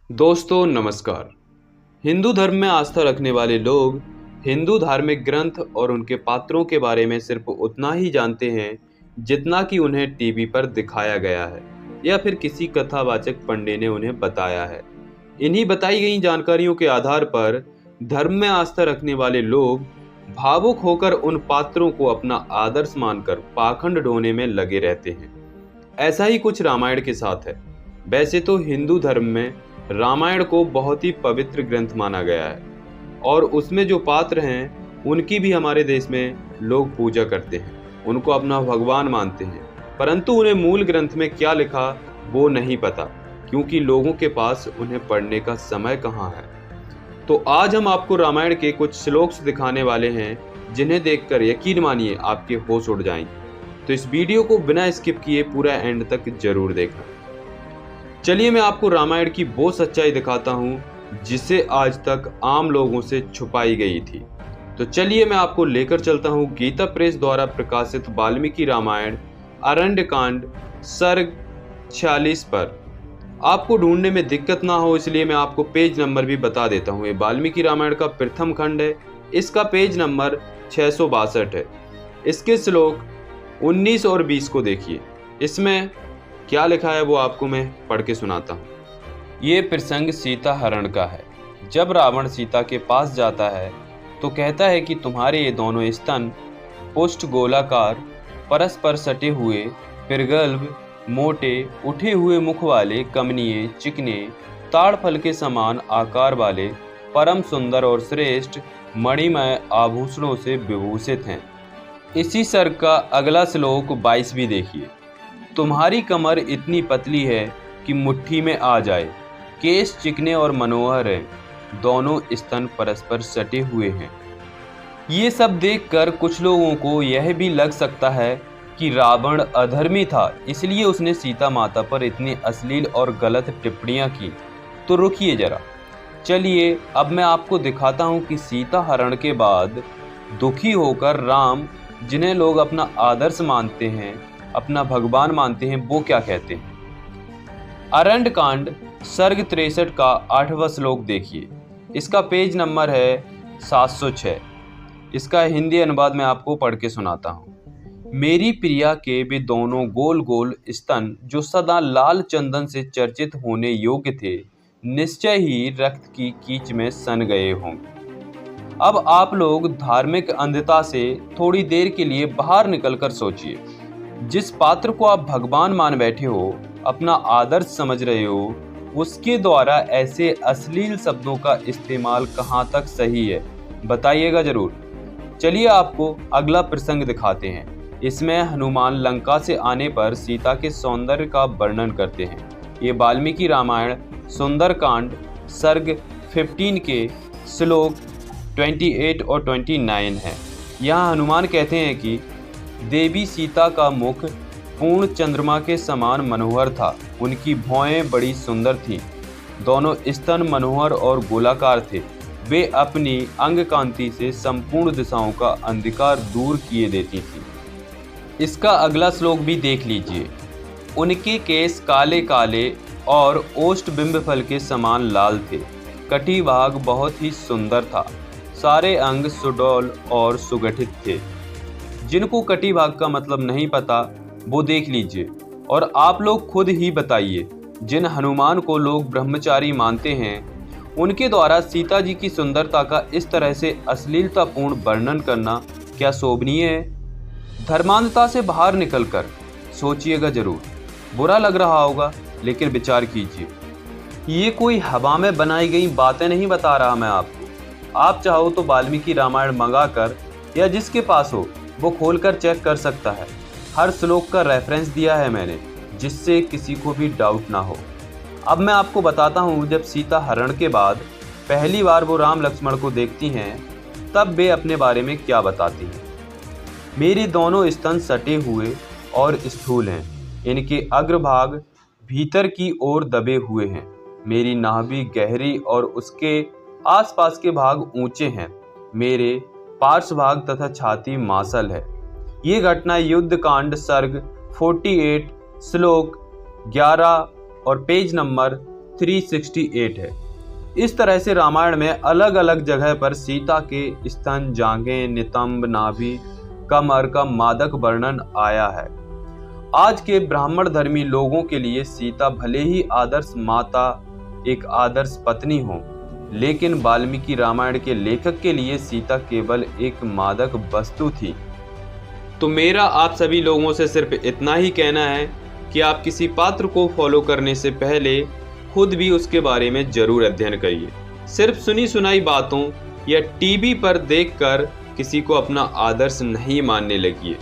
दोस्तों नमस्कार। हिंदू धर्म में आस्था रखने वाले लोग हिंदू धार्मिक ग्रंथ और उनके पात्रों के बारे में सिर्फ उतना ही जानते हैं जितना कि उन्हें टीवी पर दिखाया गया है या फिर किसी कथावाचक पंडित ने उन्हें बताया है। इन्हीं बताई गई जानकारियों के आधार पर धर्म में आस्था रखने वाले लोग भावुक होकर उन पात्रों को अपना आदर्श मानकर पाखंड ढोने में लगे रहते हैं। ऐसा ही कुछ रामायण के साथ है। वैसे तो हिंदू धर्म में रामायण को बहुत ही पवित्र ग्रंथ माना गया है और उसमें जो पात्र हैं उनकी भी हमारे देश में लोग पूजा करते हैं, उनको अपना भगवान मानते हैं, परंतु उन्हें मूल ग्रंथ में क्या लिखा वो नहीं पता, क्योंकि लोगों के पास उन्हें पढ़ने का समय कहाँ है। तो आज हम आपको रामायण के कुछ श्लोक्स दिखाने वाले हैं जिन्हें देखकर यकीन मानिए आपके होश उड़ जाएंगे। तो इस वीडियो को बिना स्किप किए पूरा एंड तक जरूर देखना। चलिए मैं आपको रामायण की वो सच्चाई दिखाता हूँ जिसे आज तक आम लोगों से छुपाई गई थी। तो चलिए मैं आपको लेकर चलता हूँ गीता प्रेस द्वारा प्रकाशित वाल्मीकि रामायण अरण्यकांड सर्ग 46 पर। आपको ढूंढने में दिक्कत ना हो इसलिए मैं आपको पेज नंबर भी बता देता हूँ। ये वाल्मीकि रामायण का प्रथम खंड है, इसका पेज नंबर 662 है। इसके श्लोक 19 और 20 को देखिए। इसमें क्या लिखा है वो आपको मैं पढ़ के सुनाता हूँ। ये प्रसंग सीता हरण का है। जब रावण सीता के पास जाता है तो कहता है कि तुम्हारे ये दोनों स्तन पुष्ट गोलाकार, परस्पर सटे हुए, प्रगल्भ, मोटे, उठे हुए मुख वाले, कमनीय, चिकने, ताड़ फल के समान आकार वाले, परम सुंदर और श्रेष्ठ मणिमय आभूषणों से विभूषित हैं। इसी सर्ग का अगला श्लोक 22 भी देखिए। तुम्हारी कमर इतनी पतली है कि मुट्ठी में आ जाए, केश चिकने और मनोहर हैं, दोनों स्तन परस्पर सटे हुए हैं। ये सब देखकर कुछ लोगों को यह भी लग सकता है कि रावण अधर्मी था, इसलिए उसने सीता माता पर इतनी अश्लील और गलत टिप्पणियां की। तो रुकिए जरा, चलिए अब मैं आपको दिखाता हूँ कि सीता हरण के बाद दुखी होकर राम, जिन्हें लोग अपना आदर्श मानते हैं, अपना भगवान मानते हैं, वो क्या कहते हैं। अरण्यकांड सर्ग 63 का 8वां श्लोक देखिए। इसका पेज नंबर है 706। इसका हिंदी अनुवाद मैं आपको पढ़ के सुनाता हूँ। मेरी प्रिया के वे दोनों गोल गोल स्तन जो सदा लाल चंदन से चर्चित होने योग्य थे, निश्चय ही रक्त की कीच में सन गए होंगे। अब आप लोग धार्मिक अंधता से थोड़ी देर के लिए बाहर निकलकर सोचिए। जिस पात्र को आप भगवान मान बैठे हो, अपना आदर्श समझ रहे हो, उसके द्वारा ऐसे अश्लील शब्दों का इस्तेमाल कहाँ तक सही है, बताइएगा जरूर। चलिए आपको अगला प्रसंग दिखाते हैं। इसमें हनुमान लंका से आने पर सीता के सौंदर्य का वर्णन करते हैं। ये वाल्मीकि रामायण सुंदरकांड सर्ग 15 के श्लोक 28 और 29 है। यहाँ हनुमान कहते हैं कि देवी सीता का मुख पूर्ण चंद्रमा के समान मनोहर था, उनकी भौहें बड़ी सुंदर थीं, दोनों स्तन मनोहर और गोलाकार थे, वे अपनी अंग कांति से संपूर्ण दिशाओं का अंधकार दूर किए देती थीं। इसका अगला श्लोक भी देख लीजिए। उनके केस काले काले और ओष्ठ बिंब फल के समान लाल थे, कटी भाग बहुत ही सुंदर था, सारे अंग सुडौल और सुगठित थे। जिनको कटी भाग का मतलब नहीं पता वो देख लीजिए और आप लोग खुद ही बताइए। जिन हनुमान को लोग ब्रह्मचारी मानते हैं, उनके द्वारा सीता जी की सुंदरता का इस तरह से अश्लीलतापूर्ण वर्णन करना क्या शोभनीय है। धर्मांधता से बाहर निकलकर सोचिएगा जरूर। बुरा लग रहा होगा लेकिन विचार कीजिए। ये कोई हवा में बनाई गई बातें नहीं बता रहा मैं आपको। आप चाहो तो वाल्मीकि रामायण मंगाकर या जिसके पास हो वो खोलकर चेक कर सकता है। हर श्लोक का रेफरेंस दिया है मैंने, जिससे किसी को भी डाउट ना हो। अब मैं आपको बताता हूँ, जब सीता हरण के बाद पहली बार वो राम लक्ष्मण को देखती हैं, तब वे अपने बारे में क्या बताती हैं। मेरे दोनों स्तन सटे हुए और स्थूल हैं, इनके अग्रभाग भीतर की ओर दबे हुए हैं, मेरी नाभि गहरी और उसके आसपास के भाग ऊंचे हैं, मेरे पार्श्व भाग तथा छाती मांसल है। ये घटना युद्ध कांड सर्ग 48 श्लोक 11 और पेज नंबर 368 है। इस तरह से रामायण में अलग अलग जगह पर सीता के स्तन, जांघें, नितंब, नाभि, कमर का मादक वर्णन आया है। आज के ब्राह्मण धर्मी लोगों के लिए सीता भले ही आदर्श माता, एक आदर्श पत्नी हो, लेकिन वाल्मीकि रामायण के लेखक के लिए सीता केवल एक मादक वस्तु थी। तो मेरा आप सभी लोगों से सिर्फ इतना ही कहना है कि आप किसी पात्र को फॉलो करने से पहले खुद भी उसके बारे में जरूर अध्ययन करिए। सिर्फ सुनी सुनाई बातों या टीवी पर देखकर किसी को अपना आदर्श नहीं मानने लगिए।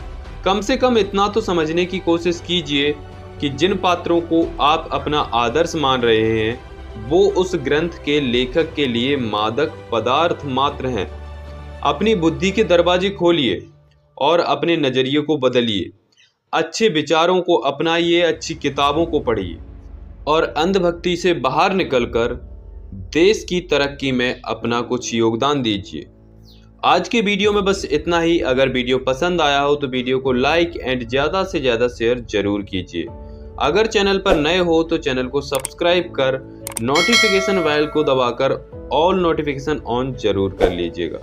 कम से कम इतना तो समझने की कोशिश कीजिए कि जिन पात्रों को आप अपना आदर्श मान रहे हैं वो उस ग्रंथ के लेखक के लिए मादक पदार्थ मात्र हैं। अपनी बुद्धि के दरवाजे खोलिए और अपने नजरिए को बदलिए। अच्छे विचारों को अपनाइए, अच्छी किताबों को पढ़िए और अंधभक्ति से बाहर निकलकर देश की तरक्की में अपना कुछ योगदान दीजिए। आज के वीडियो में बस इतना ही। अगर वीडियो पसंद आया हो तो वीडियो को लाइक एंड ज़्यादा से ज़्यादा शेयर जरूर कीजिए। अगर चैनल पर नए हो तो चैनल को सब्सक्राइब कर नोटिफिकेशन बेल को दबाकर ऑल नोटिफिकेशन ऑन जरूर कर लीजिएगा।